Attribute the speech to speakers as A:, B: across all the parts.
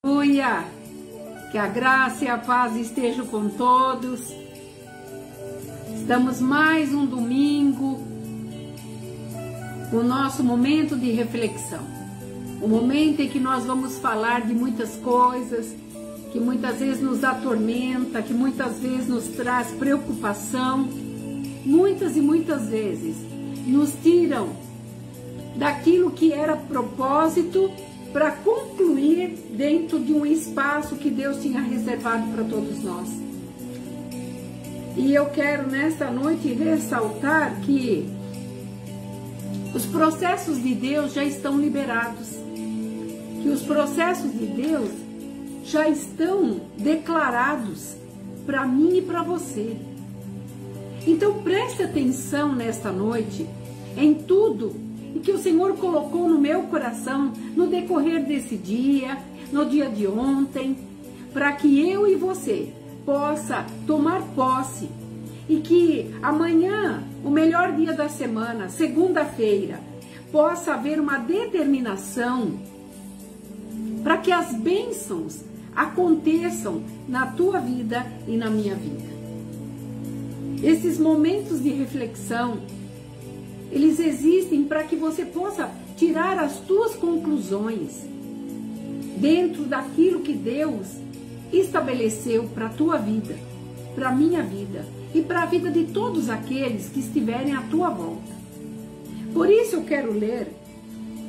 A: Aleluia! Que a graça e a paz estejam com todos. Estamos mais um domingo, o nosso momento de reflexão. O momento em que nós vamos falar de muitas coisas, que muitas vezes nos atormenta, que muitas vezes nos traz preocupação, muitas e muitas vezes nos tiram daquilo que era propósito para concluir dentro de um espaço que Deus tinha reservado para todos nós. E eu quero nesta noite ressaltar que os processos de Deus já estão liberados, que os processos de Deus já estão declarados para mim e para você. Então preste atenção nesta noite em tudo e que o Senhor colocou no meu coração no decorrer desse dia, no dia de ontem, para que eu e você possa tomar posse e que amanhã, o melhor dia da semana, segunda-feira, possa haver uma determinação para que as bênçãos aconteçam na tua vida e na minha vida. Esses momentos de reflexão, eles existem para que você possa tirar as tuas conclusões dentro daquilo que Deus estabeleceu para a tua vida, para a minha vida e para a vida de todos aqueles que estiverem à tua volta. Por isso eu quero ler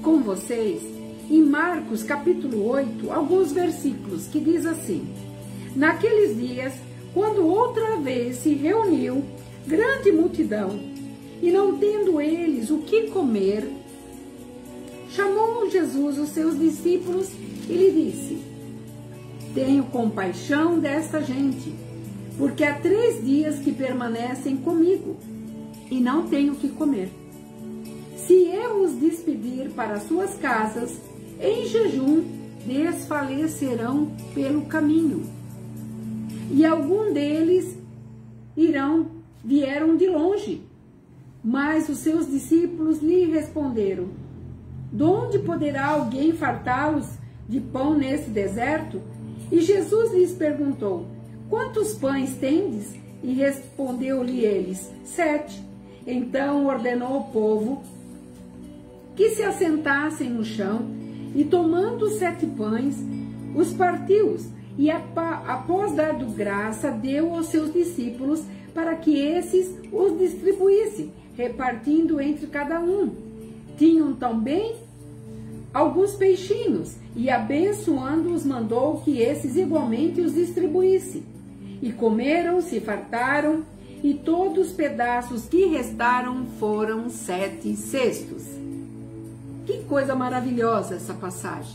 A: com vocês em Marcos capítulo 8, alguns versículos que diz assim: naqueles dias, quando outra vez se reuniu grande multidão, e não tendo eles o que comer, chamou Jesus os seus discípulos e lhe disse: tenho compaixão desta gente, porque há 3 dias que permanecem comigo e não tenho o que comer. Se eu os despedir para suas casas, em jejum desfalecerão pelo caminho. E algum deles vieram de longe. Mas os seus discípulos lhe responderam: de onde poderá alguém fartá-los de pão nesse deserto? E Jesus lhes perguntou: quantos pães tendes? E respondeu-lhe eles: 7. Então ordenou ao povo que se assentassem no chão, e tomando os 7 pães, os partiu-os, e após dar graça, deu aos seus discípulos para que esses os distribuíssem, repartindo entre cada um. Tinham também alguns peixinhos, e abençoando-os mandou que esses igualmente os distribuíssem. E comeram, se fartaram, e todos os pedaços que restaram foram 7 cestos. Que coisa maravilhosa essa passagem!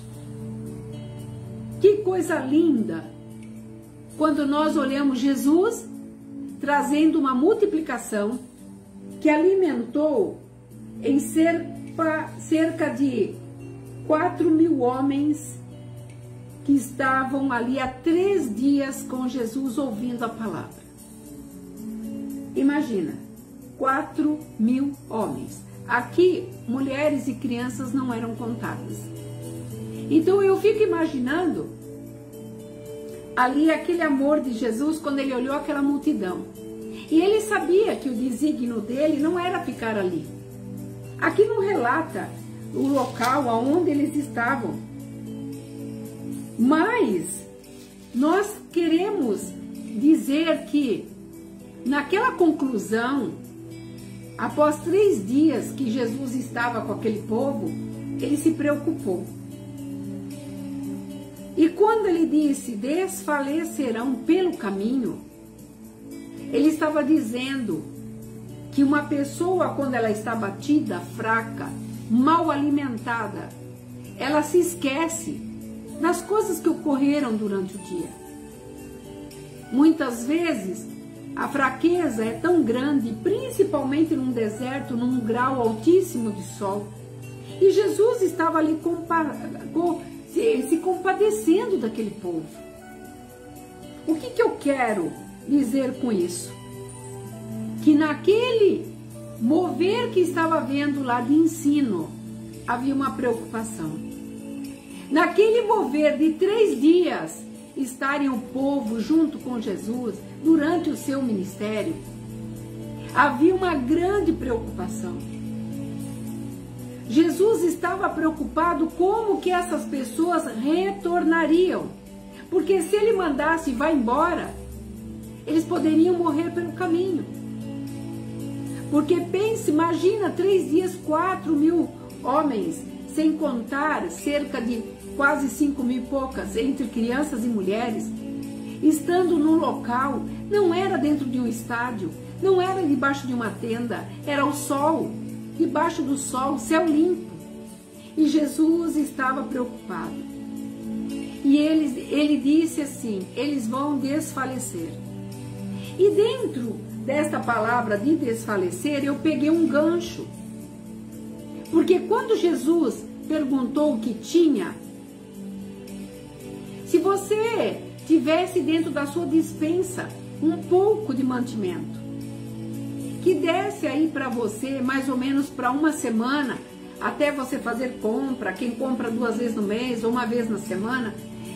A: Que coisa linda! Quando nós olhamos Jesus trazendo uma multiplicação que alimentou em cerca de 4.000 homens que estavam ali há 3 dias com Jesus ouvindo a palavra. Imagina, 4.000 homens. Aqui, mulheres e crianças não eram contadas. Então eu fico imaginando ali aquele amor de Jesus quando ele olhou aquela multidão. E ele sabia que o desígnio dele não era ficar ali. Aqui não relata o local aonde eles estavam. Mas nós queremos dizer que naquela conclusão, após 3 dias que Jesus estava com aquele povo, ele se preocupou. E quando ele disse, desfalecerão pelo caminho, ele estava dizendo que uma pessoa, quando ela está abatida, fraca, mal alimentada, ela se esquece das coisas que ocorreram durante o dia. Muitas vezes, a fraqueza é tão grande, principalmente num deserto, num grau altíssimo de sol. E Jesus estava ali se compadecendo daquele povo. O que eu quero dizer com isso? Que naquele mover que estava vendo lá de ensino, havia uma preocupação. Naquele mover de 3 dias, estarem o povo junto com Jesus durante o seu ministério, havia uma grande preocupação. Jesus estava preocupado como que essas pessoas retornariam, porque se ele mandasse vá embora, eles poderiam morrer pelo caminho. Porque pense, imagina 3 dias, 4.000 homens, sem contar cerca de quase 5.000 e poucas, entre crianças e mulheres, estando num local, não era dentro de um estádio, não era debaixo de uma tenda, era o sol, debaixo do sol, céu limpo. E Jesus estava preocupado. E ele disse assim, eles vão desfalecer. E dentro desta palavra de desfalecer, eu peguei um gancho. Porque quando Jesus perguntou o que tinha, se você tivesse dentro da sua despensa um pouco de mantimento, que desse aí para você mais ou menos para uma semana, até você fazer compra, quem compra 2 vezes no mês ou 1 vez na semana,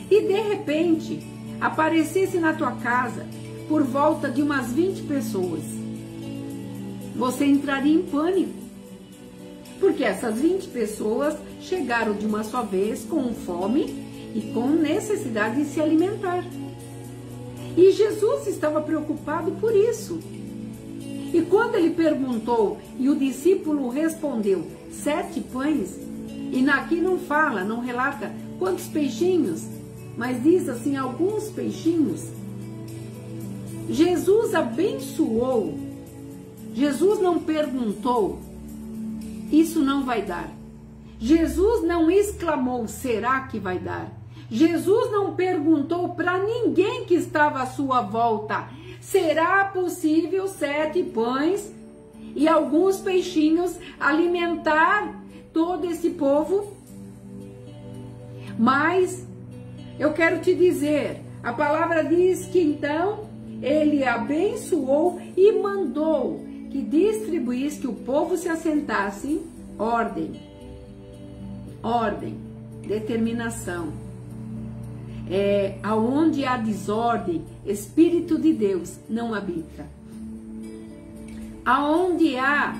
A: e de repente aparecesse na tua casa por volta de umas 20 pessoas, você entraria em pânico, porque essas 20 pessoas chegaram de uma só vez com fome e com necessidade de se alimentar. E Jesus estava preocupado por isso. E quando ele perguntou, e o discípulo respondeu, 7 pães, e aqui não fala, não relata quantos peixinhos, mas diz assim, alguns peixinhos. Jesus abençoou. Jesus não perguntou, isso não vai dar. Jesus não exclamou, será que vai dar? Jesus não perguntou para ninguém que estava à sua volta, será possível 7 pães e alguns peixinhos alimentar todo esse povo? Mas eu quero te dizer, a palavra diz que então ele abençoou e mandou que distribuísse, que o povo se assentasse. Ordem, determinação. Aonde há desordem, Espírito de Deus não habita. Aonde há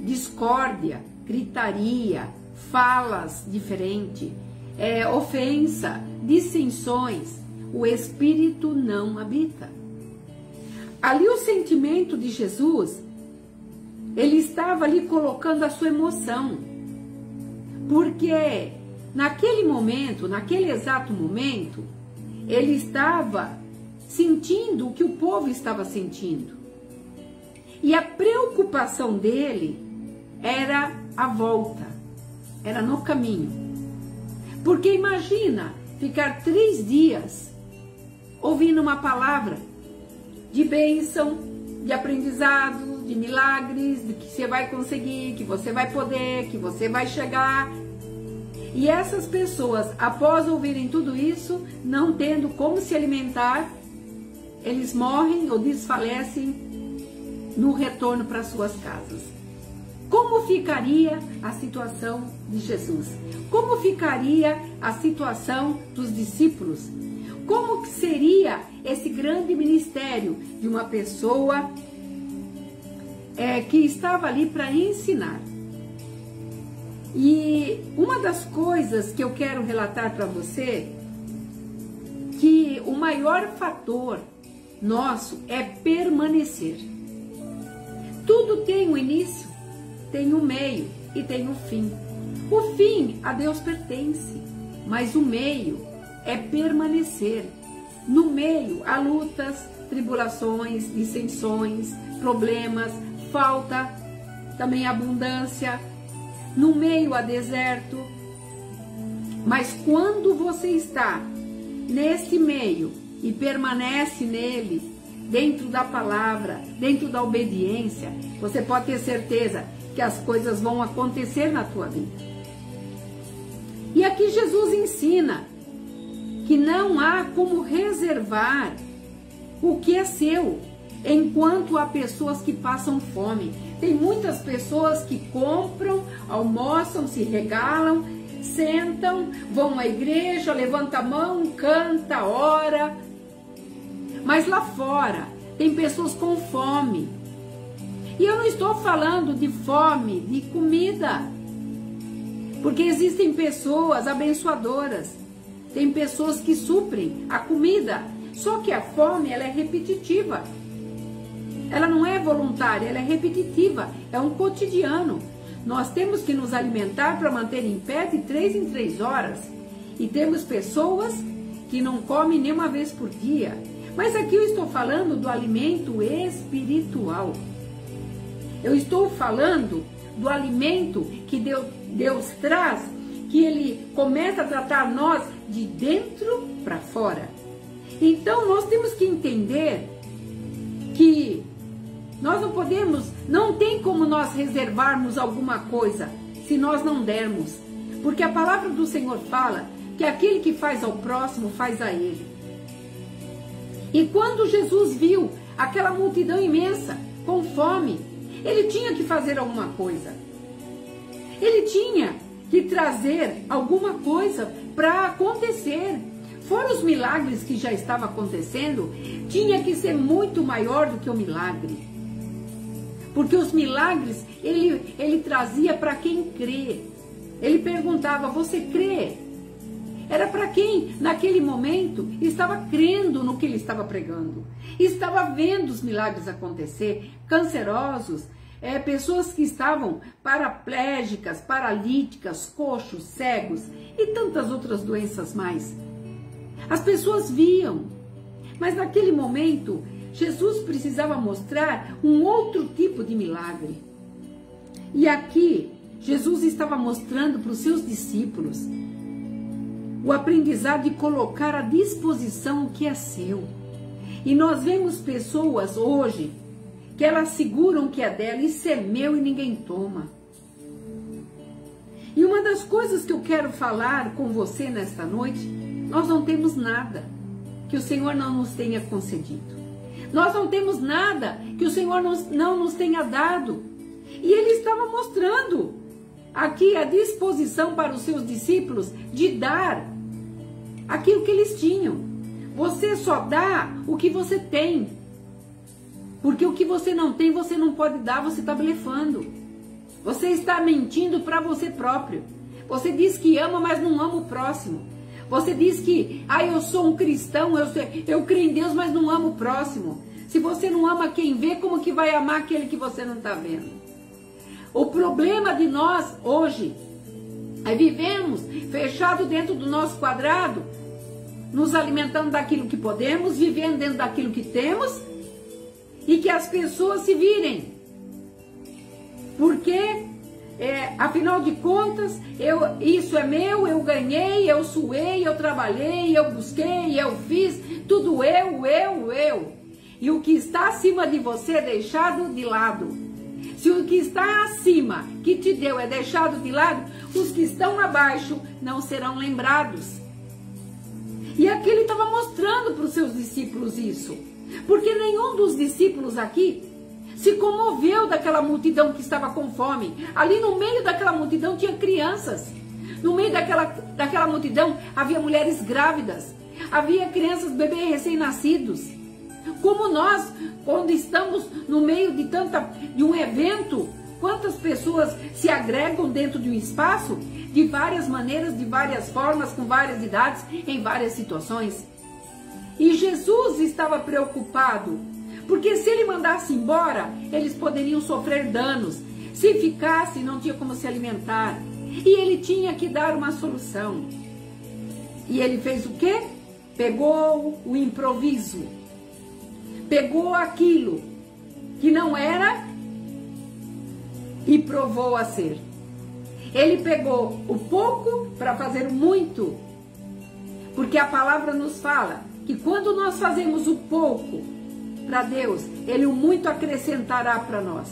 A: discórdia, gritaria, falas diferentes, ofensa, dissensões, o Espírito não habita. Ali o sentimento de Jesus, ele estava ali colocando a sua emoção, porque naquele momento, naquele exato momento, ele estava sentindo o que o povo estava sentindo. E a preocupação dele era a volta, era no caminho. Porque imagina ficar 3 dias ouvindo uma palavra de bênção, de aprendizado, de milagres, de que você vai conseguir, que você vai poder, que você vai chegar. E essas pessoas, após ouvirem tudo isso, não tendo como se alimentar, eles morrem ou desfalecem no retorno para suas casas. Como ficaria a situação de Jesus? Como ficaria a situação dos discípulos? Como que seria esse grande ministério de uma pessoa que estava ali para ensinar? E uma das coisas que eu quero relatar para você, que o maior fator nosso é permanecer. Tudo tem um início, tem um meio e tem um fim. O fim a Deus pertence, mas o meio é permanecer. No meio há lutas, tribulações, dissensões, problemas, falta, também abundância. No meio há deserto. Mas quando você está nesse meio e permanece nele, dentro da palavra, dentro da obediência, você pode ter certeza que as coisas vão acontecer na tua vida. E aqui Jesus ensina que não há como reservar o que é seu, enquanto há pessoas que passam fome. Tem muitas pessoas que compram, almoçam, se regalam, sentam, vão à igreja, levanta a mão, canta, ora. Mas lá fora tem pessoas com fome. E eu não estou falando de fome, de comida. Porque existem pessoas abençoadoras. Tem pessoas que suprem a comida. Só que a fome, ela é repetitiva. Ela não é voluntária, ela é repetitiva. É um cotidiano. Nós temos que nos alimentar para manter em pé de 3 em 3 horas. E temos pessoas que não comem nem uma vez por dia. Mas aqui eu estou falando do alimento espiritual. Eu estou falando do alimento que Deus traz, que Ele começa a tratar nós de dentro para fora. Então nós temos que entender que nós não podemos, não tem como nós reservarmos alguma coisa se nós não dermos. Porque a palavra do Senhor fala que aquele que faz ao próximo faz a ele. E quando Jesus viu aquela multidão imensa, com fome, ele tinha que fazer alguma coisa. Ele tinha que trazer alguma coisa para acontecer. Fora os milagres que já estavam acontecendo, tinha que ser muito maior do que o milagre. Porque os milagres, ele trazia para quem crê. Ele perguntava, você crê? Era para quem, naquele momento, estava crendo no que ele estava pregando. Estava vendo os milagres acontecer, cancerosos, pessoas que estavam paraplégicas, paralíticas, coxos, cegos e tantas outras doenças mais. As pessoas viam, mas naquele momento, Jesus precisava mostrar um outro tipo de milagre. E aqui, Jesus estava mostrando para os seus discípulos o aprendizado de colocar à disposição o que é seu. E nós vemos pessoas hoje que elas seguram o que é dela, isso é meu e ninguém toma. E uma das coisas que eu quero falar com você nesta noite, nós não temos nada que o Senhor não nos tenha concedido. Nós não temos nada que o Senhor não nos tenha dado. E Ele estava mostrando aqui a disposição para os seus discípulos de dar aquilo que eles tinham. Você só dá o que você tem. Porque o que você não tem, você não pode dar, você está blefando. Você está mentindo para você próprio. Você diz que ama, mas não ama o próximo. Você diz que, eu sou um cristão, eu creio em Deus, mas não amo o próximo. Se você não ama quem vê, como que vai amar aquele que você não está vendo? O problema de nós hoje é vivemos fechado dentro do nosso quadrado, nos alimentando daquilo que podemos, vivendo dentro daquilo que temos, e que as pessoas se virem. Porque, afinal de contas, isso é meu, eu ganhei, eu suei, eu trabalhei, eu busquei, eu fiz, tudo eu. E o que está acima de você é deixado de lado. Se o que está acima, que te deu, é deixado de lado, os que estão abaixo não serão lembrados. E aqui ele estava mostrando para os seus discípulos isso. Porque nenhum dos discípulos aqui se comoveu daquela multidão que estava com fome. Ali no meio daquela multidão tinha crianças. No meio daquela multidão havia mulheres grávidas. Havia crianças, bebês recém-nascidos. Como nós, quando estamos no meio de um evento, quantas pessoas se agregam dentro de um espaço, de várias maneiras, de várias formas, com várias idades, em várias situações. E Jesus estava preocupado, porque se ele mandasse embora, eles poderiam sofrer danos. Se ficasse, não tinha como se alimentar. E ele tinha que dar uma solução. E ele fez o quê? Pegou o improviso. Pegou aquilo que não era e provou a ser. Ele pegou o pouco para fazer o muito. Porque a palavra nos fala que quando nós fazemos o pouco para Deus, Ele o muito acrescentará para nós.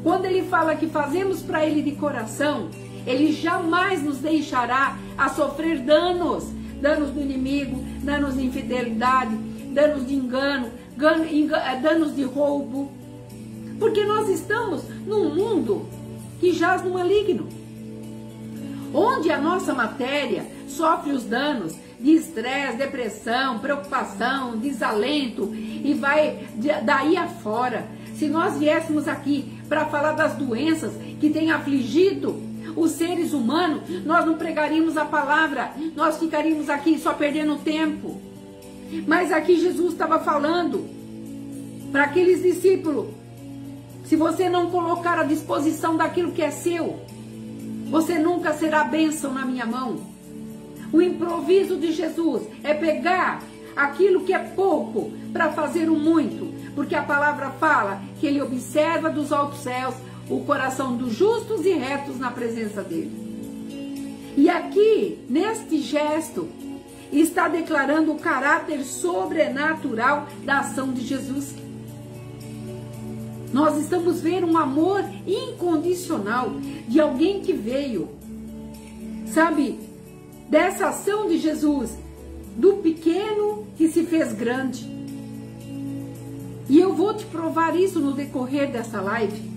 A: Quando Ele fala que fazemos para Ele de coração, Ele jamais nos deixará a sofrer danos. Danos do inimigo, danos de infidelidade, danos de engano, danos de roubo. Porque nós estamos num mundo que jaz no maligno. onde a nossa matéria sofre os danos de estresse, depressão, preocupação, desalento e vai daí afora. Se nós viéssemos aqui para falar das doenças que têm afligido os seres humanos, nós não pregaríamos a palavra, nós ficaríamos aqui só perdendo tempo. Mas aqui Jesus estava falando para aqueles discípulos: se você não colocar à disposição daquilo que é seu, você nunca será bênção na minha mão. O improviso de Jesus é pegar aquilo que é pouco para fazer o muito, porque a palavra fala que ele observa dos altos céus o coração dos justos e retos na presença dele. E aqui, neste gesto, está declarando o caráter sobrenatural da ação de Jesus. Nós estamos vendo um amor incondicional de alguém que veio, sabe, dessa ação de Jesus, do pequeno que se fez grande. E eu vou te provar isso no decorrer dessa live.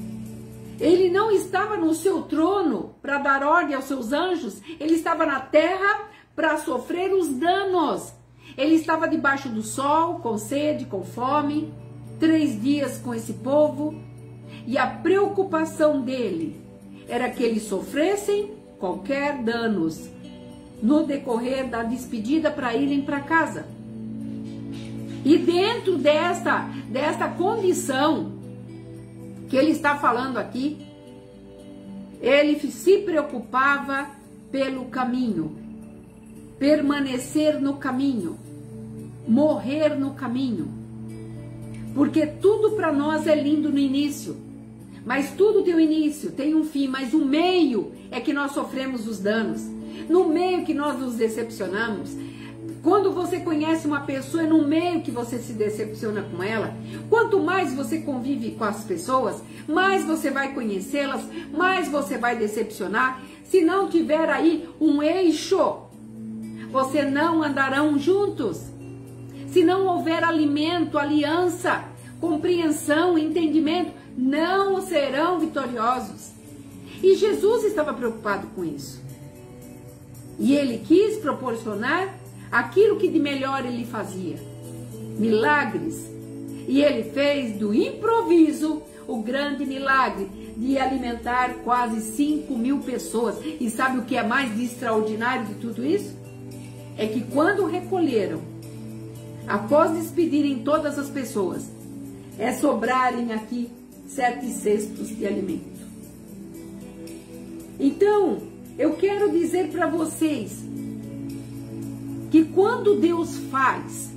A: Ele não estava no seu trono para dar ordem aos seus anjos, ele estava na terra para sofrer os danos. Ele estava debaixo do sol, com sede, com fome, 3 dias com esse povo, e a preocupação dele era que eles sofressem qualquer danos no decorrer da despedida para irem para casa. E dentro desta condição que ele está falando aqui, ele se preocupava pelo caminho, permanecer no caminho, morrer no caminho. Porque tudo para nós é lindo no início, mas tudo tem um início, tem um fim, mas o meio é que nós sofremos os danos, no meio que nós nos decepcionamos. Quando você conhece uma pessoa, é no meio que você se decepciona com ela. Quanto mais você convive com as pessoas, mais você vai conhecê-las, mais você vai decepcionar. Se não tiver aí um eixo, você não andarão juntos. Se não houver alimento, aliança, compreensão, entendimento, não serão vitoriosos. E Jesus estava preocupado com isso. E ele quis proporcionar aquilo que de melhor ele fazia, milagres. E ele fez do improviso o grande milagre de alimentar quase 5.000 pessoas. E sabe o que é mais extraordinário de tudo isso? É que quando recolheram, após despedirem todas as pessoas, sobrarem aqui 7 cestos de alimento. Então, eu quero dizer para vocês que quando Deus faz,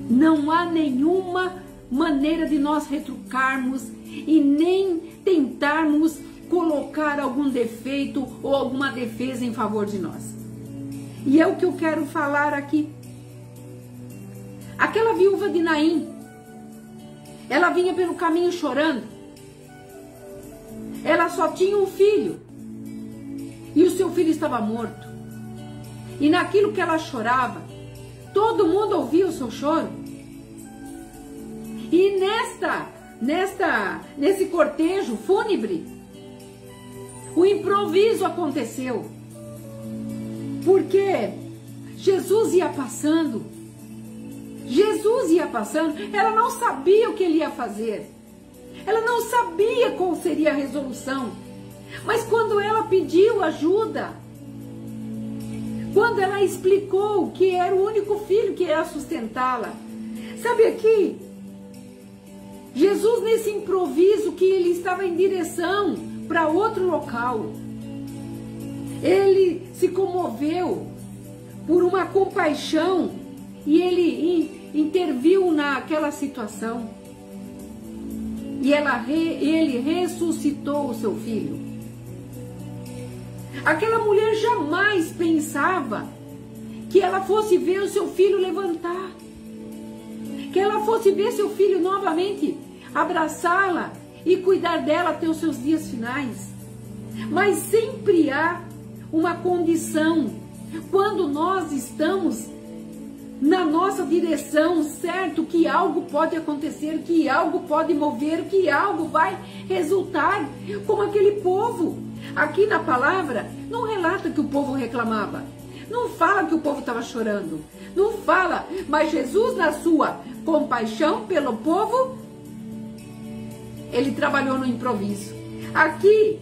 A: não há nenhuma maneira de nós retrucarmos e nem tentarmos colocar algum defeito ou alguma defesa em favor de nós. E é o que eu quero falar aqui. Aquela viúva de Naim, ela vinha pelo caminho chorando. Ela só tinha um filho e o seu filho estava morto. E naquilo que ela chorava, todo mundo ouvia o seu choro. E nesse cortejo fúnebre, o improviso aconteceu. Porque Jesus ia passando. Jesus ia passando. Ela não sabia o que ele ia fazer. Ela não sabia qual seria a resolução. Mas quando ela pediu ajuda, quando ela explicou que era o único filho que ia sustentá-la, sabe aqui, Jesus nesse improviso que ele estava em direção para outro local, ele se comoveu por uma compaixão e ele interviu naquela situação. E ele ressuscitou o seu filho. Aquela mulher jamais pensava que ela fosse ver o seu filho levantar, que ela fosse ver seu filho novamente, abraçá-la e cuidar dela até os seus dias finais. Mas sempre há uma condição, quando nós estamos na nossa direção, certo que algo pode acontecer, que algo pode mover, que algo vai resultar, como aquele povo. Aqui na palavra não relata que o povo reclamava. Não fala que o povo estava chorando. Não fala, mas Jesus, na sua compaixão pelo povo, ele trabalhou no improviso. Aqui,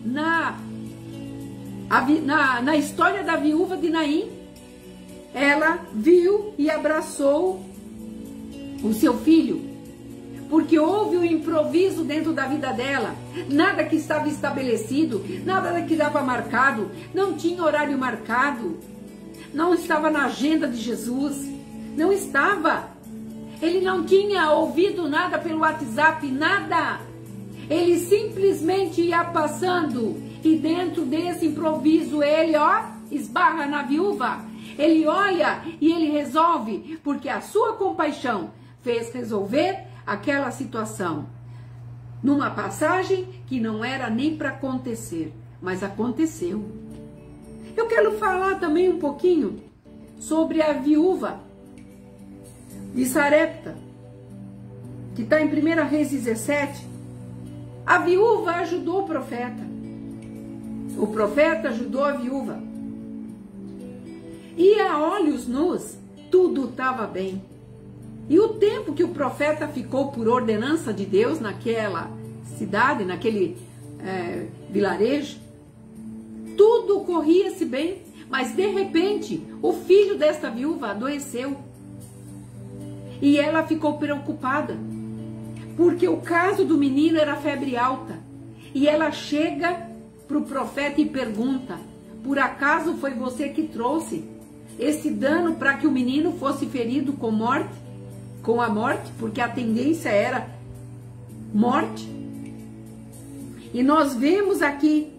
A: na história da viúva de Naim, ela viu e abraçou o seu filho, porque houve um improviso dentro da vida dela. Nada que estava estabelecido, nada que estava marcado, não tinha horário marcado, não estava na agenda de Jesus, não estava. Ele não tinha ouvido nada pelo WhatsApp, nada. Ele simplesmente ia passando e dentro desse improviso ele, esbarra na viúva. Ele olha e ele resolve, porque a sua compaixão fez resolver aquela situação. Numa passagem que não era nem para acontecer, mas aconteceu. Eu quero falar também um pouquinho sobre a viúva de Sarepta, que está em 1 Reis 17. A viúva ajudou o profeta ajudou a viúva. E a olhos nus, tudo estava bem. E o tempo que o profeta ficou por ordenança de Deus naquela cidade, naquele vilarejo, tudo corria-se bem. Mas de repente, o filho desta viúva adoeceu. E ela ficou preocupada, porque o caso do menino era febre alta. E ela chega para o profeta e pergunta: por acaso foi você que trouxe esse dano para que o menino fosse ferido com a morte? Porque a tendência era morte. E nós vemos aqui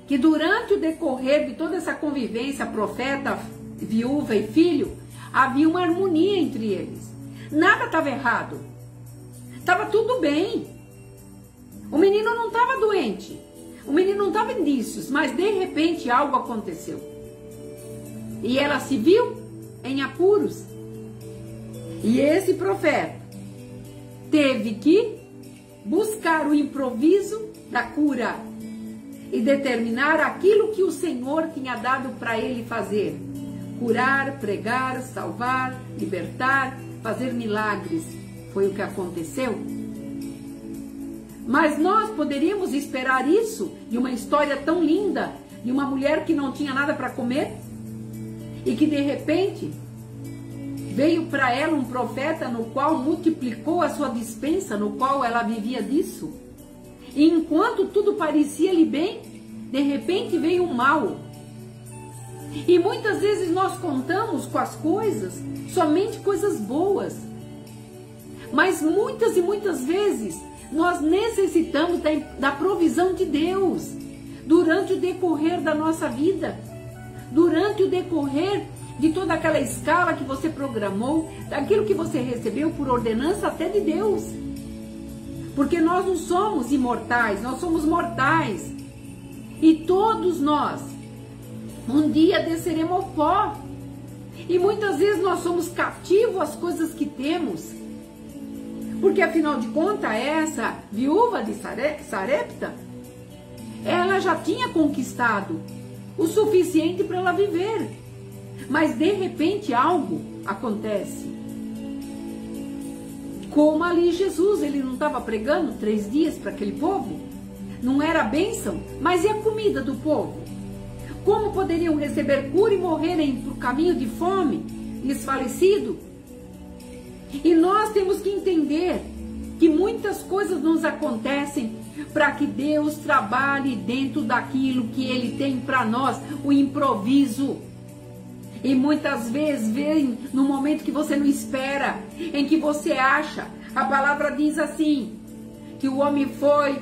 A: que durante o decorrer de toda essa convivência, profeta, viúva e filho, havia uma harmonia entre eles. Nada estava errado. Estava tudo bem. O menino não estava doente. O menino não estava em indícios, mas de repente algo aconteceu. E ela se viu em apuros. E esse profeta teve que buscar o improviso da cura e determinar aquilo que o Senhor tinha dado para ele fazer: curar, pregar, salvar, libertar, fazer milagres. Foi o que aconteceu. Mas nós poderíamos esperar isso de uma história tão linda, de uma mulher que não tinha nada para comer e que de repente veio para ela um profeta no qual multiplicou a sua despensa, no qual ela vivia disso. E enquanto tudo parecia-lhe bem, de repente veio um mal. E muitas vezes nós contamos com as coisas, somente coisas boas. Mas muitas e muitas vezes nós necessitamos da provisão de Deus durante o decorrer da nossa vida, durante o decorrer de toda aquela escala que você programou, daquilo que você recebeu por ordenança até de Deus. Porque nós não somos imortais, nós somos mortais. E todos nós, um dia desceremos ao pó. E muitas vezes nós somos cativos às coisas que temos. Porque afinal de contas, essa viúva de Sarepta, ela já tinha conquistado o suficiente para ela viver. Mas de repente algo acontece. Como ali Jesus, ele não estava pregando 3 dias para aquele povo? Não era bênção, mas e a comida do povo? Como poderiam receber cura e morrerem por caminho de fome, desfalecido? E nós temos que entender que muitas coisas nos acontecem para que Deus trabalhe dentro daquilo que Ele tem para nós, o improviso. E muitas vezes vem no momento que você não espera, em que você acha. A palavra diz assim, que o homem foi,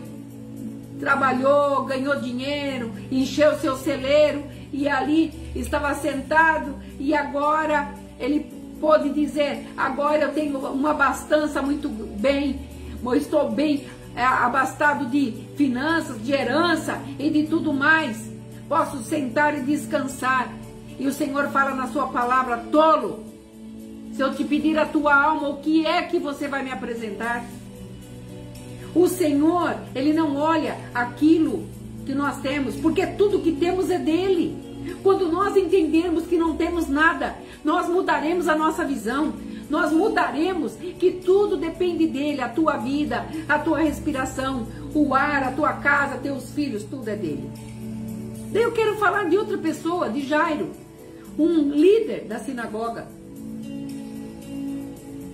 A: trabalhou, ganhou dinheiro, encheu seu celeiro e ali estava sentado e agora ele pôde dizer: agora eu tenho uma abastança muito bem, eu estou bem abastado de finanças, de herança e de tudo mais, posso sentar e descansar. E o Senhor fala na sua palavra: tolo, se eu te pedir a tua alma, o que é que você vai me apresentar? O Senhor, Ele não olha aquilo que nós temos, porque tudo que temos é dele. Quando nós entendermos que não temos nada, nós mudaremos a nossa visão. Nós mudaremos que tudo depende dele, a tua vida, a tua respiração, o ar, a tua casa, teus filhos, tudo é dele. Daí eu quero falar de outra pessoa, de Jairo, um líder da sinagoga,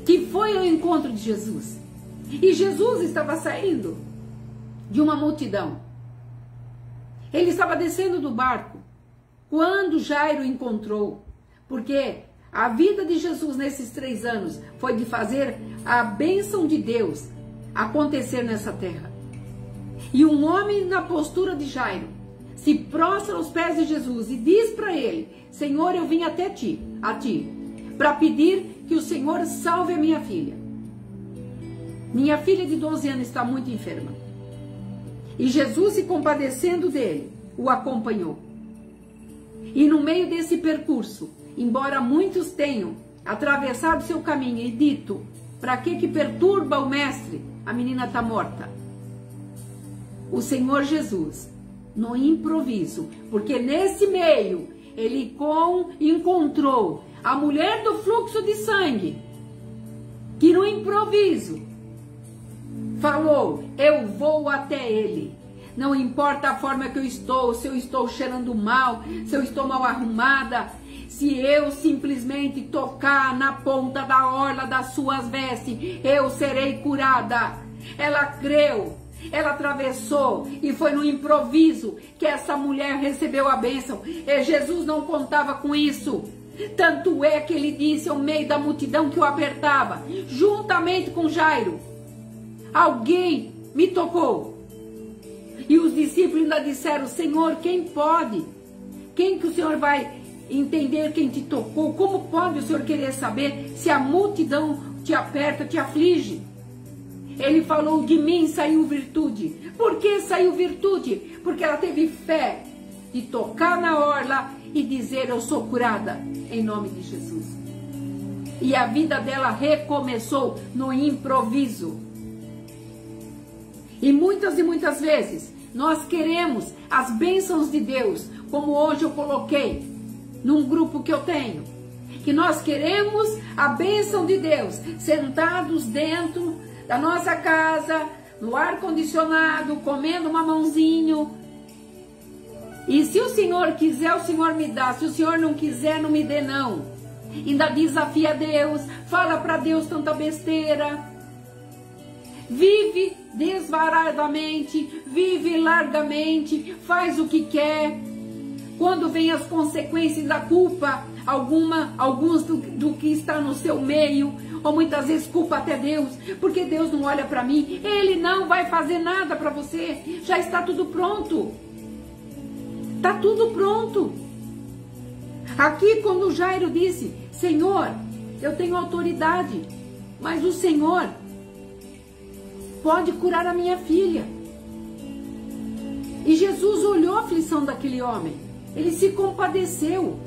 A: que foi ao encontro de Jesus. E Jesus estava saindo de uma multidão. Ele estava descendo do barco quando Jairo o encontrou, porque a vida de Jesus nesses 3 anos foi de fazer a bênção de Deus acontecer nessa terra. E um homem na postura de Jairo se prostra aos pés de Jesus e diz para ele: Senhor, eu vim até ti, para pedir que o Senhor salve a minha filha. Minha filha de 12 anos está muito enferma. E Jesus, se compadecendo dele, o acompanhou. E no meio desse percurso, embora muitos tenham atravessado seu caminho e dito: para que perturba o mestre? A menina está morta. O Senhor Jesus, no improviso, porque nesse meio ele encontrou a mulher do fluxo de sangue, que no improviso falou: eu vou até ele. Não importa a forma que eu estou, se eu estou cheirando mal, se eu estou mal arrumada, se eu simplesmente tocar na ponta da orla das suas vestes, eu serei curada. Ela creu, ela atravessou e foi no improviso que essa mulher recebeu a bênção. E Jesus não contava com isso. Tanto é que ele disse ao meio da multidão que o apertava, juntamente com Jairo: alguém me tocou. E os discípulos ainda disseram: Senhor, quem pode? Quem que o Senhor vai entender quem te tocou? Como pode o Senhor querer saber se a multidão te aperta, te aflige? Ele falou: de mim saiu virtude. Por que saiu virtude? Porque ela teve fé de tocar na orla e dizer: eu sou curada, em nome de Jesus. E a vida dela recomeçou no improviso. E muitas vezes nós queremos as bênçãos de Deus, como hoje eu coloquei num grupo que eu tenho, que nós queremos a bênção de Deus sentados dentro da nossa casa, no ar-condicionado, comendo um mamãozinho. E se o Senhor quiser, o Senhor me dá. Se o Senhor não quiser, não me dê não. Ainda desafia Deus, fala para Deus tanta besteira. Vive desvaradamente, vive largamente, faz o que quer. Quando vem as consequências da culpa, alguns do que está no seu meio, ou muitas vezes culpa até Deus, porque Deus não olha para mim. Ele não vai fazer nada para você, já está tudo pronto. Está tudo pronto. Aqui quando Jairo disse: Senhor, eu tenho autoridade, mas o Senhor pode curar a minha filha. E Jesus olhou a aflição daquele homem. Ele se compadeceu.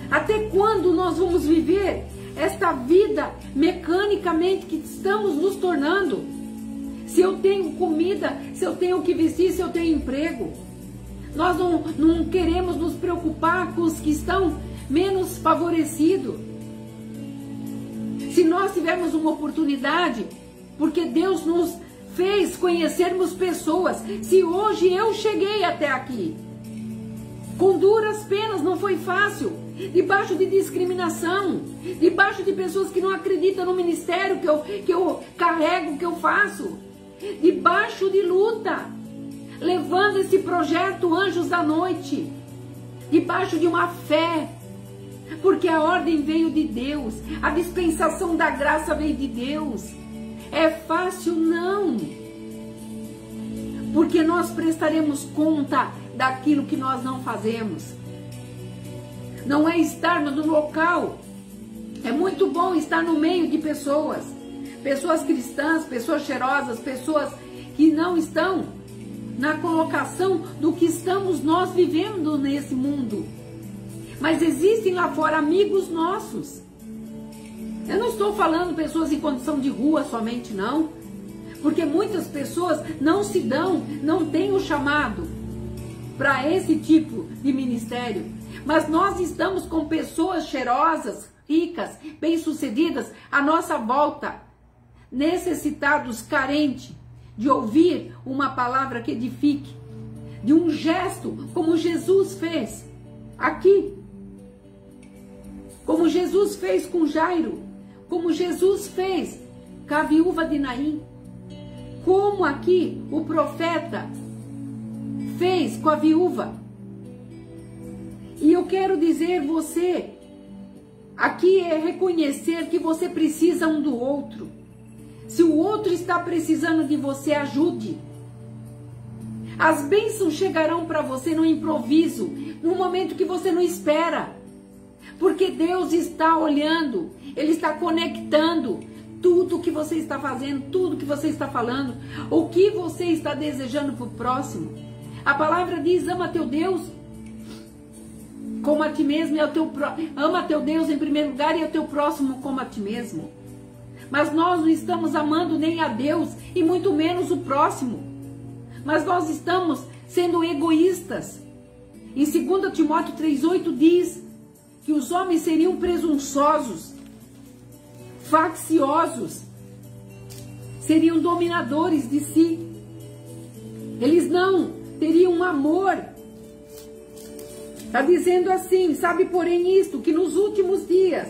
A: Até quando nós vamos viver esta vida mecanicamente que estamos nos tornando? Se eu tenho comida, se eu tenho o que vestir, se eu tenho emprego. Nós não queremos nos preocupar com os que estão menos favorecidos. Se nós tivermos uma oportunidade, porque Deus nos fez conhecermos pessoas. Se hoje eu cheguei até aqui, com duras penas, não foi fácil, debaixo de discriminação, debaixo de pessoas que não acreditam no ministério que eu carrego, que eu faço, debaixo de luta, levando esse projeto Anjos da Noite, debaixo de uma fé, porque a ordem veio de Deus, a dispensação da graça veio de Deus. É fácil? Não. Porque nós prestaremos conta daquilo que nós não fazemos. Não é estarmos no local. É muito bom estar no meio de pessoas cristãs, pessoas cheirosas, pessoas que não estão na colocação do que estamos nós vivendo nesse mundo. Mas existem lá fora amigos nossos. Eu não estou falando pessoas em condição de rua somente, não. Porque muitas pessoas não se dão, não têm o chamado para esse tipo de ministério. Mas nós estamos com pessoas cheirosas, ricas, bem-sucedidas à nossa volta, necessitados, carentes de ouvir uma palavra que edifique, de um gesto como Jesus fez aqui, como Jesus fez com Jairo, como Jesus fez com a viúva de Naim, como aqui o profeta fez com a viúva. E eu quero dizer você, aqui é reconhecer que você precisa um do outro. Se o outro está precisando de você, ajude. As bênçãos chegarão para você no improviso, no momento que você não espera. Porque Deus está olhando, Ele está conectando tudo que você está fazendo, tudo que você está falando, o que você está desejando para o próximo. A palavra diz, ama teu Deus como a ti mesmo, ama teu Deus em primeiro lugar e o teu próximo como a ti mesmo. Mas nós não estamos amando nem a Deus e muito menos o próximo. Mas nós estamos sendo egoístas. Em 2 Timóteo 3,8 diz que os homens seriam presunçosos, facciosos, seriam dominadores de si. Eles não teriam amor. Está dizendo assim, sabe porém isto, que nos últimos dias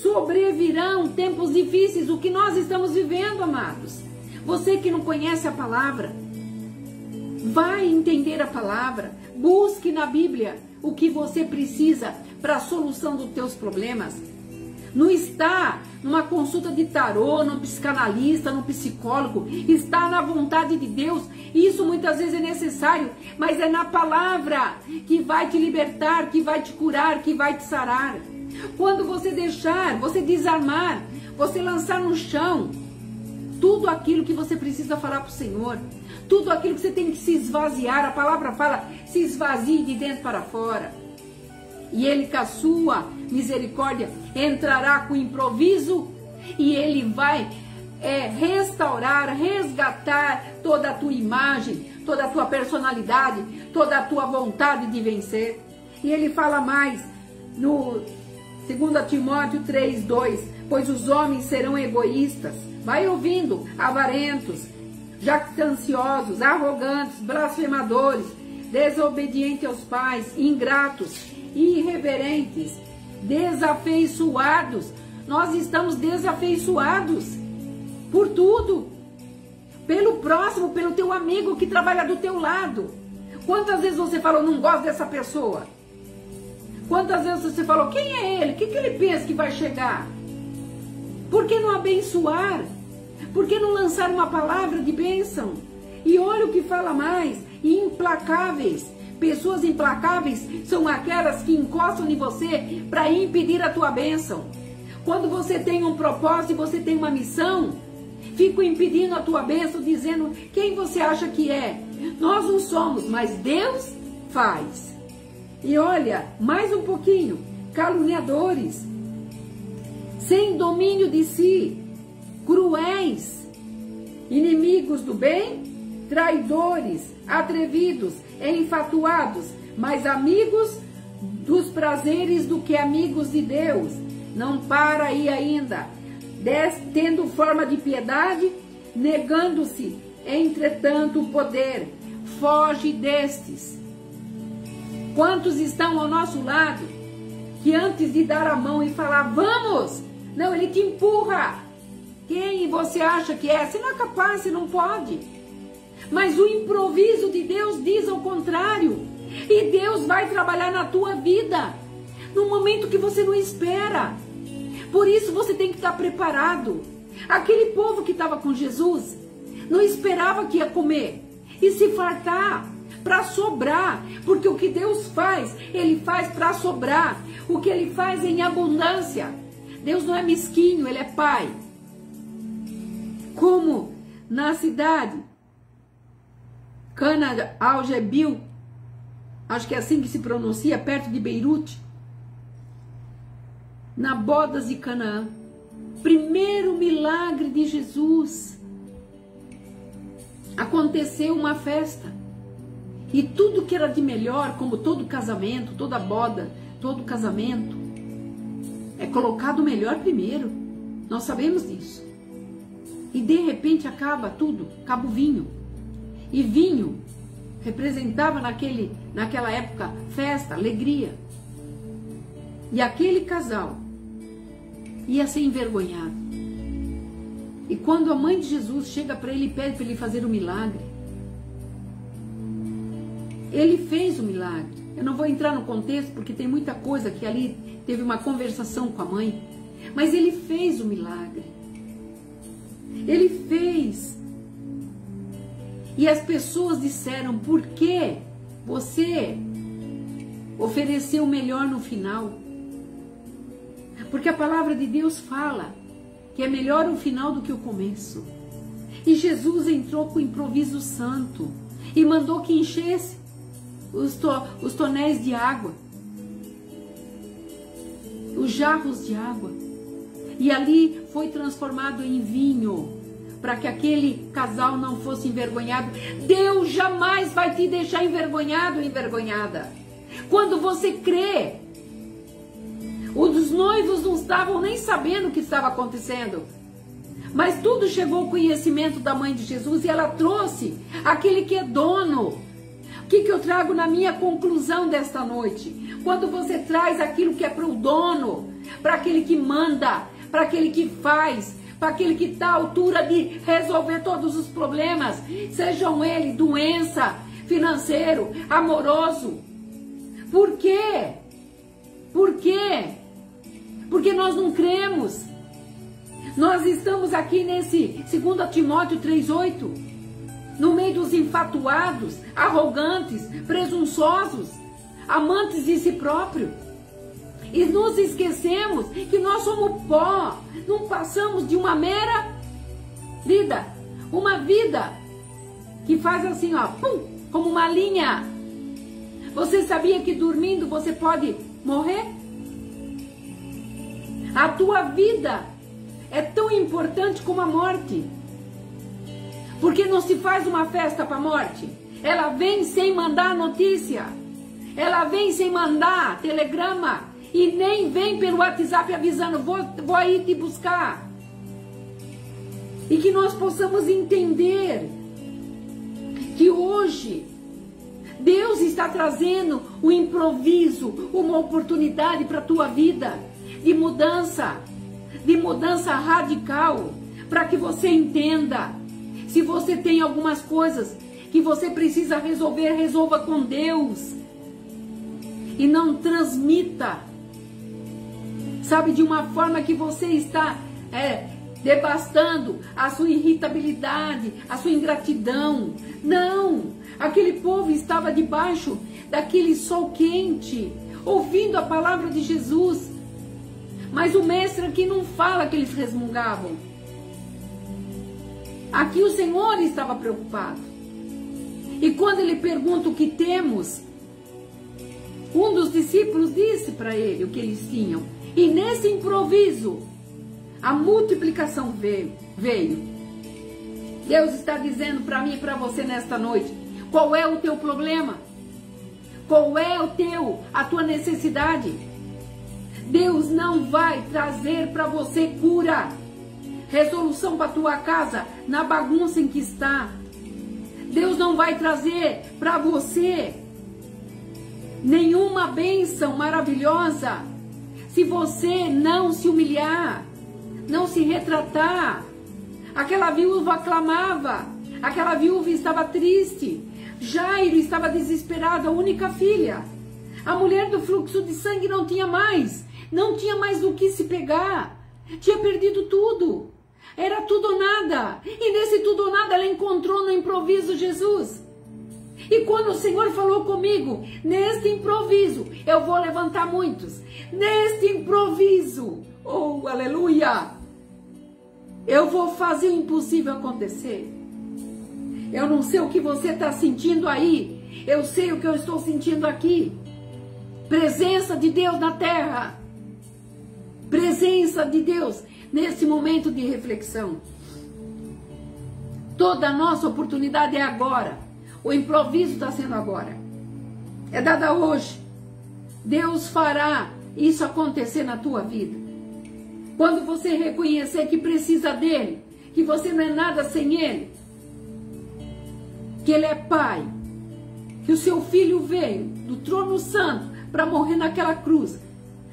A: sobrevirão tempos difíceis, o que nós estamos vivendo, amados. Você que não conhece a palavra, vai entender a palavra, busque na Bíblia o que você precisa para a solução dos teus problemas. Não está numa consulta de tarô, num psicanalista, num psicólogo, está na vontade de Deus. Isso muitas vezes é necessário, mas é na palavra que vai te libertar, que vai te curar, que vai te sarar. Quando você deixar, você desarmar, você lançar no chão tudo aquilo que você precisa falar para o Senhor, tudo aquilo que você tem que se esvaziar, a palavra fala, se esvazie de dentro para fora. E Ele, com a sua misericórdia, entrará com improviso e Ele vai restaurar, resgatar toda a tua imagem, toda a tua personalidade, toda a tua vontade de vencer. E Ele fala mais no 2 Timóteo 3,2, pois os homens serão egoístas, vai ouvindo, avarentos, jactanciosos, arrogantes, blasfemadores, desobedientes aos pais, ingratos, irreverentes, desafeiçoados. Nós estamos desafeiçoados por tudo, pelo próximo, pelo teu amigo que trabalha do teu lado. Quantas vezes você falou, não gosto dessa pessoa? Quantas vezes você falou, quem é ele? O que ele pensa que vai chegar? Por que não abençoar? Por que não lançar uma palavra de bênção? E olha o que fala mais, implacáveis. Pessoas implacáveis são aquelas que encostam em você para impedir a tua bênção. Quando você tem um propósito e você tem uma missão, ficam impedindo a tua bênção, dizendo quem você acha que é. Nós não somos, mas Deus faz. E olha, mais um pouquinho, caluniadores, sem domínio de si, cruéis, inimigos do bem, traidores, atrevidos, enfatuados, mais amigos dos prazeres do que amigos de Deus. Não para aí ainda, tendo forma de piedade, negando-se, entretanto, o poder. Foge destes. Quantos estão ao nosso lado, que antes de dar a mão e falar, vamos, não, ele te empurra. Quem você acha que é? Você não é capaz, você não pode. Mas o improviso de Deus diz ao contrário. E Deus vai trabalhar na tua vida, no momento que você não espera. Por isso você tem que estar preparado. Aquele povo que estava com Jesus, não esperava que ia comer e se fartar, para sobrar. Porque o que Deus faz, Ele faz para sobrar. O que Ele faz em abundância. Deus não é mesquinho, Ele é Pai. Como na cidade Cana Algebil, acho que é assim que se pronuncia, perto de Beirute, na bodas de Canaã, primeiro milagre de Jesus, aconteceu uma festa E tudo que era de melhor, como todo casamento, toda boda, todo casamento, é colocado o melhor primeiro. Nós sabemos disso. E de repente acaba tudo, acaba o vinho. E vinho representava naquela época festa, alegria. E aquele casal ia ser envergonhado. E quando a mãe de Jesus chega para ele e pede para ele fazer um milagre, ele fez o milagre. Eu não vou entrar no contexto porque tem muita coisa que ali teve uma conversação com a mãe. Mas ele fez o milagre. Ele fez. E as pessoas disseram, por que você ofereceu o melhor no final? Porque a palavra de Deus fala que é melhor o final do que o começo. E Jesus entrou com o improviso santo e mandou que enchesse os tonéis de água, os jarros de água. E ali foi transformado em vinho, para que aquele casal não fosse envergonhado. Deus jamais vai te deixar envergonhado ou envergonhada. Quando você crê, os noivos não estavam nem sabendo o que estava acontecendo, mas tudo chegou ao conhecimento da mãe de Jesus e ela trouxe aquele que é dono. O que eu trago na minha conclusão desta noite? Quando você traz aquilo que é para o dono, para aquele que manda, para aquele que faz, para aquele que está à altura de resolver todos os problemas, sejam eles doença, financeiro, amoroso. Por quê? Por quê? Porque nós não cremos. Nós estamos aqui nesse 2 Timóteo 3,8, no meio dos infatuados, arrogantes, presunçosos, amantes de si próprio. E nos esquecemos que nós somos pó, não passamos de uma mera vida, uma vida que faz assim, ó, pum, como uma linha. Você sabia que dormindo você pode morrer? A tua vida é tão importante como a morte. Porque não se faz uma festa para a morte. Ela vem sem mandar notícia. Ela vem sem mandar telegrama. E nem vem pelo WhatsApp avisando, vou aí te buscar. E que nós possamos entender que hoje Deus está trazendo um improviso, uma oportunidade para a tua vida de mudança radical, para que você entenda. Se você tem algumas coisas que você precisa resolver, resolva com Deus. E não transmita, sabe, de uma forma que você está devastando a sua irritabilidade, a sua ingratidão. Não, aquele povo estava debaixo daquele sol quente, ouvindo a palavra de Jesus. Mas o mestre aqui não fala que eles resmungavam. Aqui o Senhor estava preocupado. E quando ele pergunta o que temos, um dos discípulos disse para ele o que eles tinham. E nesse improviso, a multiplicação veio. Deus está dizendo para mim e para você nesta noite, qual é o teu problema? Qual é a tua necessidade? Deus não vai trazer para você cura, resolução para a tua casa, na bagunça em que está. Deus não vai trazer para você nenhuma bênção maravilhosa se você não se humilhar, não se retratar. Aquela viúva clamava, aquela viúva estava triste, Jairo estava desesperado, a única filha. A mulher do fluxo de sangue não tinha mais do que se pegar, tinha perdido tudo, era tudo ou nada. E nesse tudo ou nada ela encontrou no improviso Jesus. E quando o Senhor falou comigo, neste improviso eu vou levantar muitos, neste improviso, oh aleluia, eu vou fazer o impossível acontecer. Eu não sei o que você está sentindo aí, eu sei o que eu estou sentindo aqui. Presença de Deus na terra, presença de Deus nesse momento de reflexão. Toda a nossa oportunidade é agora. O improviso está sendo agora. É dada hoje. Deus fará isso acontecer na tua vida. Quando você reconhecer que precisa dele, que você não é nada sem ele, que ele é pai, que o seu filho veio do trono santo para morrer naquela cruz,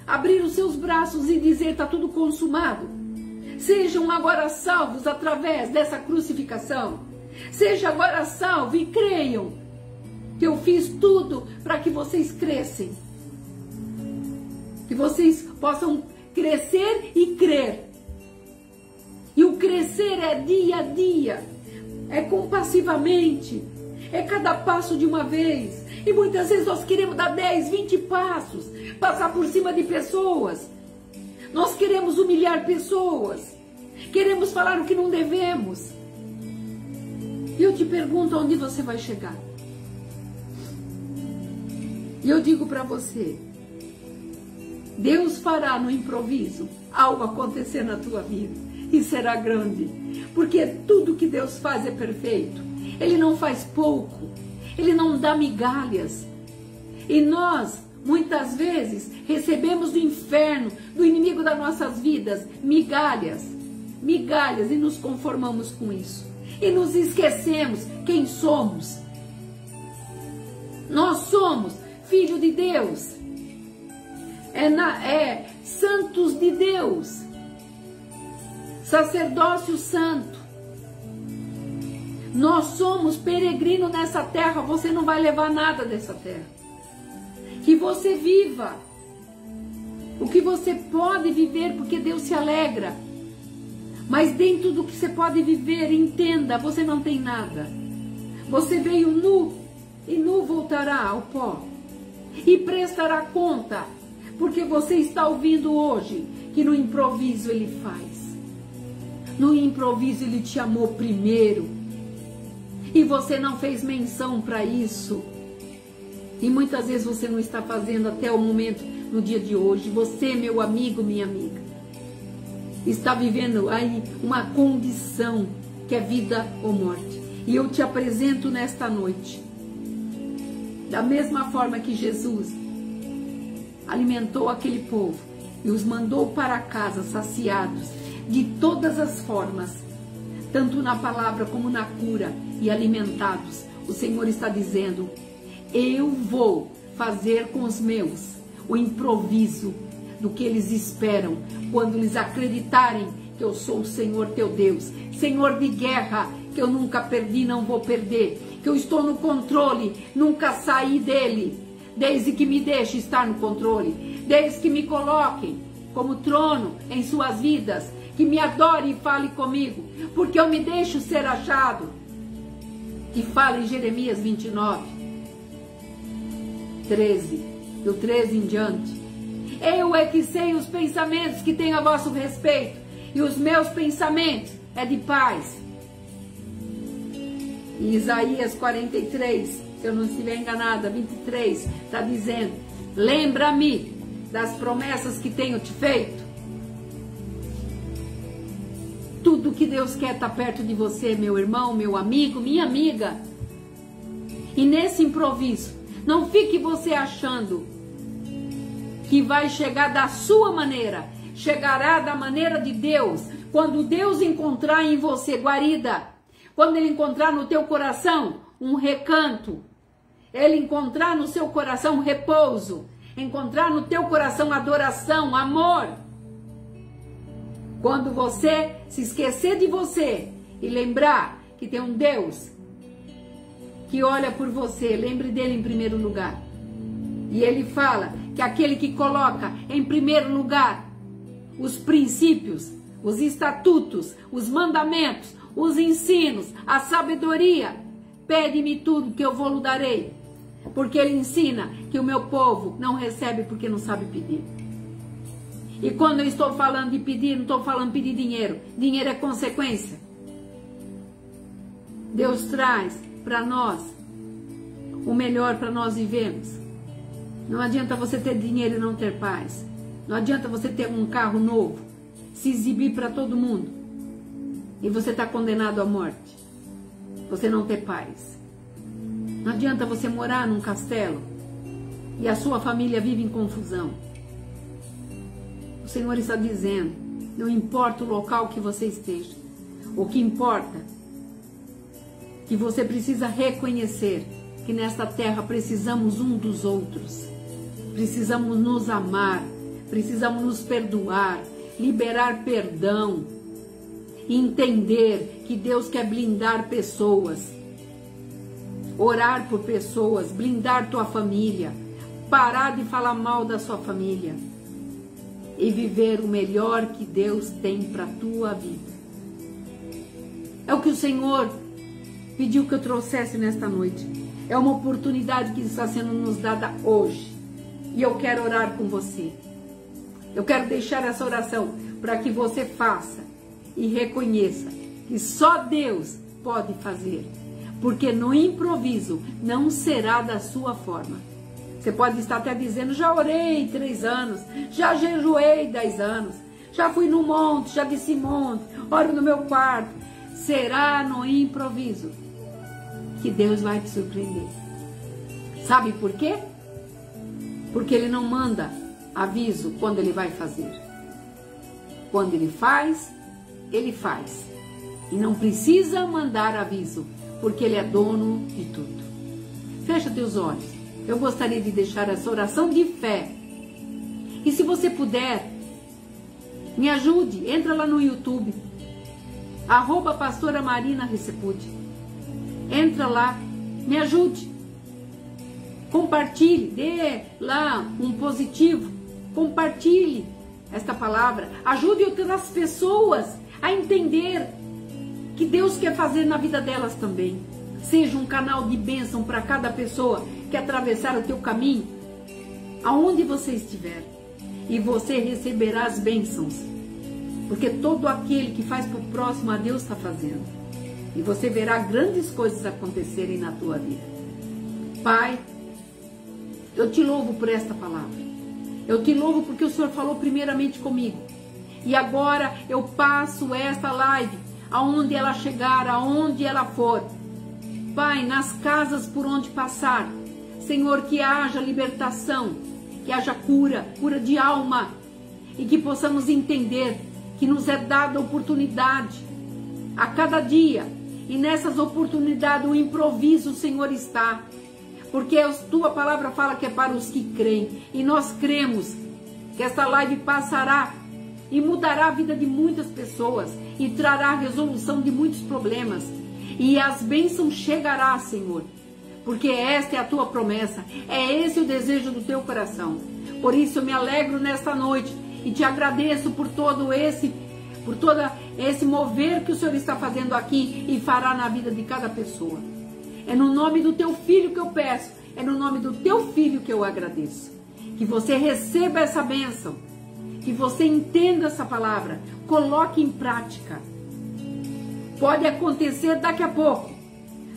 A: abrir os seus braços e dizer: está tudo consumado. Sejam agora salvos através dessa crucificação. Seja agora salvo e creiam que eu fiz tudo para que vocês crescem. Que vocês possam crescer e crer. E o crescer é dia a dia, é compassivamente, é cada passo de uma vez. E muitas vezes nós queremos dar 10, 20 passos, passar por cima de pessoas. Nós queremos humilhar pessoas, queremos falar o que não devemos. E eu te pergunto, onde você vai chegar? E eu digo para você, Deus fará no improviso algo acontecer na tua vida, e será grande, porque tudo que Deus faz é perfeito. Ele não faz pouco, Ele não dá migalhas. E nós, muitas vezes, recebemos do inferno, do inimigo das nossas vidas, migalhas, e nos conformamos com isso. E nos esquecemos quem somos. Nós somos filho de Deus, santos de Deus, sacerdócio santo. Nós somos peregrinos nessa terra. Você não vai levar nada dessa terra. Que você viva o que você pode viver, porque Deus se alegra. Mas dentro do que você pode viver, entenda, você não tem nada. Você veio nu, e nu voltará ao pó. E prestará conta, porque você está ouvindo hoje que no improviso Ele faz. No improviso Ele te amou primeiro. E você não fez menção para isso. E muitas vezes você não está fazendo até o momento, no dia de hoje. Você, meu amigo, minha amiga, está vivendo aí uma condição que é vida ou morte. E eu te apresento nesta noite, da mesma forma que Jesus alimentou aquele povo e os mandou para casa saciados de todas as formas, tanto na palavra como na cura, e alimentados. O Senhor está dizendo: eu vou fazer com os meus o improviso do que eles esperam, quando eles acreditarem que eu sou o Senhor teu Deus, Senhor de guerra, que eu nunca perdi, não vou perder, que eu estou no controle, nunca saí dele, desde que me deixe estar no controle, desde que me coloquem como trono em suas vidas, que me adore e fale comigo, porque eu me deixo ser achado. Que fala em Jeremias 29, 13, do 13 em diante: eu é que sei os pensamentos que tenho a vosso respeito, e os meus pensamentos é de paz. E Isaías 43, se eu não estiver enganada, 23, está dizendo: lembra-me das promessas que tenho te feito. Tudo que Deus quer está perto de você, meu irmão, meu amigo, minha amiga. E nesse improviso, não fique você achando que vai chegar da sua maneira. Chegará da maneira de Deus. Quando Deus encontrar em você guarida, quando Ele encontrar no teu coração um recanto, Ele encontrar no seu coração repouso, encontrar no teu coração adoração, amor. Quando você se esquecer de você e lembrar que tem um Deus que olha por você, lembre dele em primeiro lugar. E Ele fala que aquele que coloca em primeiro lugar os princípios, os estatutos, os mandamentos, os ensinos, a sabedoria, pede-me tudo que eu vou lhe darei. Porque Ele ensina que o meu povo não recebe porque não sabe pedir. E quando eu estou falando de pedir, não estou falando de pedir dinheiro. Dinheiro é consequência. Deus traz para nós o melhor para nós vivermos. Não adianta você ter dinheiro e não ter paz. Não adianta você ter um carro novo, se exibir para todo mundo, e você está condenado à morte. Você não ter paz. Não adianta você morar num castelo e a sua família vive em confusão. O Senhor está dizendo, não importa o local que você esteja, o que importa é que você precisa reconhecer que nesta terra precisamos um dos outros, precisamos nos amar, precisamos nos perdoar, liberar perdão, entender que Deus quer blindar pessoas, orar por pessoas, blindar tua família, parar de falar mal da sua família e viver o melhor que Deus tem para a tua vida. É o que o Senhor pediu que eu trouxesse nesta noite. É uma oportunidade que está sendo nos dada hoje. E eu quero orar com você. Eu quero deixar essa oração para que você faça e reconheça que só Deus pode fazer. Porque no improviso não será da sua forma. Você pode estar até dizendo, já orei 3 anos, já jejuei 10 anos, já fui no monte, já desci monte, oro no meu quarto. Será no improviso que Deus vai te surpreender. Sabe por quê? Porque Ele não manda aviso quando Ele vai fazer. Quando Ele faz, Ele faz. E não precisa mandar aviso, porque Ele é dono de tudo. Fecha teus olhos. Eu gostaria de deixar essa oração de fé. E se você puder, me ajude. Entra lá no YouTube. @pastora Marina Recepude. Entra lá. Me ajude. Compartilhe. Dê lá um positivo. Compartilhe esta palavra. Ajude outras pessoas a entender que Deus quer fazer na vida delas também. Seja um canal de bênção para cada pessoa que atravessar o teu caminho, aonde você estiver, e você receberá as bênçãos, porque todo aquele que faz para o próximo a Deus está fazendo, e você verá grandes coisas acontecerem na tua vida. Pai, eu te louvo por esta palavra, eu te louvo porque o Senhor falou primeiramente comigo, e agora eu passo esta live, aonde ela chegar, aonde ela for, Pai, nas casas por onde passar, Senhor, que haja libertação, que haja cura, cura de alma, e que possamos entender que nos é dada oportunidade a cada dia, e nessas oportunidades o improviso, Senhor, está, porque a tua palavra fala que é para os que creem, e nós cremos que esta live passará e mudará a vida de muitas pessoas, e trará a resolução de muitos problemas, e as bênçãos chegará, Senhor, porque esta é a tua promessa, é esse o desejo do teu coração. Por isso eu me alegro nesta noite e te agradeço por todo esse mover que o Senhor está fazendo aqui e fará na vida de cada pessoa. É no nome do teu filho que eu peço, é no nome do teu filho que eu agradeço. Que você receba essa bênção, que você entenda essa palavra, coloque em prática. Pode acontecer daqui a pouco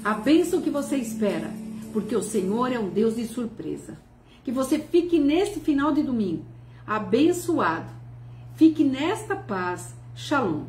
A: a bênção que você espera, porque o Senhor é um Deus de surpresa. Que você fique neste final de domingo abençoado. Fique nesta paz. Shalom.